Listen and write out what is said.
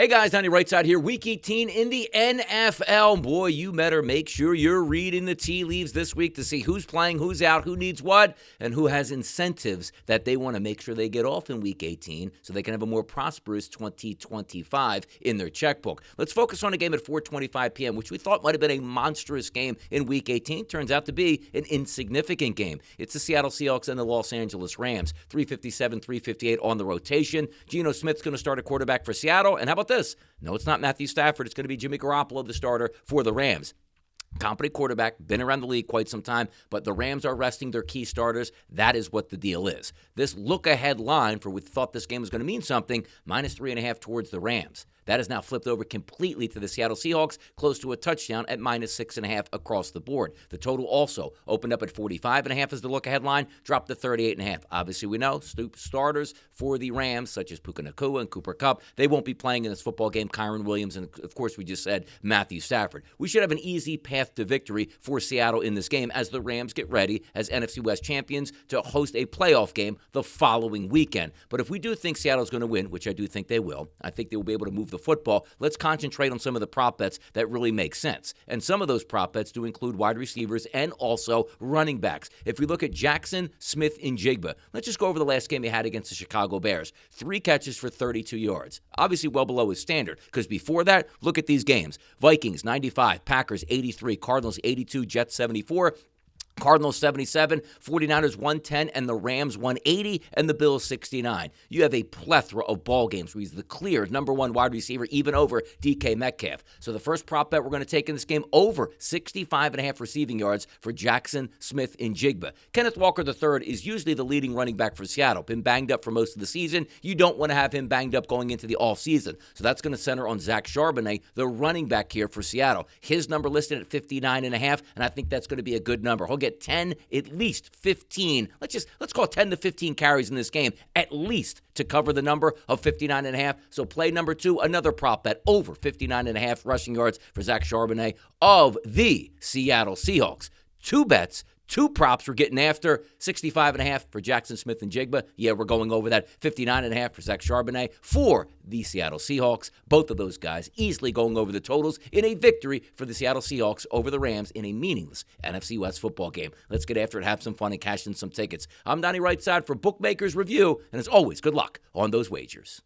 Hey guys, Donnie RightSide here. Week 18 in the NFL. Boy, you better make sure you're reading the tea leaves this week to see who's playing, who's out, who needs what, and who has incentives that they want to make sure they get off in Week 18 so they can have a more prosperous 2025 in their checkbook. Let's focus on a game at 4:25 p.m., which we thought might have been a monstrous game in Week 18. Turns out to be an insignificant game. It's the Seattle Seahawks and the Los Angeles Rams. 357, 358 on the rotation. Geno Smith's going to start a quarterback for Seattle, and how about this? No, it's not Matthew Stafford. It's going to be Jimmy Garoppolo, the starter for the Rams. Competent quarterback, been around the league quite some time, but the Rams are resting their key starters. That is what the deal is. This look-ahead line for we thought this game was going to mean something, -3.5 towards the Rams. That is now flipped over completely to the Seattle Seahawks, close to a touchdown at -6.5 across the board. The total also opened up at 45.5 as the look-ahead line, dropped to 38.5. Obviously, we know starters for the Rams, such as Puka Nacua and Cooper Kupp, they won't be playing in this football game. Kyron Williams, and of course, we just said Matthew Stafford. We should have an easy path to victory for Seattle in this game as the Rams get ready as NFC West champions to host a playoff game the following weekend. But if we do think Seattle's going to win, which I do think they will, I think they will be able to move the football. Let's concentrate on some of the prop bets that really make sense. And some of those prop bets do include wide receivers and also running backs. If we look at Jackson, Smith, and Jigba, let's just go over the last game he had against the Chicago Bears. 3 catches for 32 yards. Obviously well below his standard, because before that, look at these games. Vikings, 95, Packers, 83, Cardinals, 82, Jets, 74, Cardinals 77, 49ers 110, and the Rams 180, and the Bills 69. You have a plethora of ball games where he's the clear number one wide receiver, even over DK Metcalf. So the first prop bet we're going to take in this game, over 65.5 receiving yards for Jackson, Smith, and Jigba. Kenneth Walker III is usually the leading running back for Seattle. Been banged up for most of the season. You don't want to have him banged up going into the offseason. So that's going to center on Zach Charbonnet, the running back here for Seattle. His number listed at 59.5, and I think that's going to be a good number. He'll get 10, at least 15. Let's call it 10 to 15 carries in this game, at least to cover the number of 59.5. So play number 2, another prop bet over 59.5 rushing yards for Zach Charbonnet of the Seattle Seahawks. 2 bets. 2 props we're getting after, 65.5 for Jackson Smith and Jigba. Yeah, we're going over that. 59.5 for Zach Charbonnet for the Seattle Seahawks. Both of those guys easily going over the totals in a victory for the Seattle Seahawks over the Rams in a meaningless NFC West football game. Let's get after it, have some fun, and cash in some tickets. I'm Donnie RightSide for Bookmakers Review, and as always, good luck on those wagers.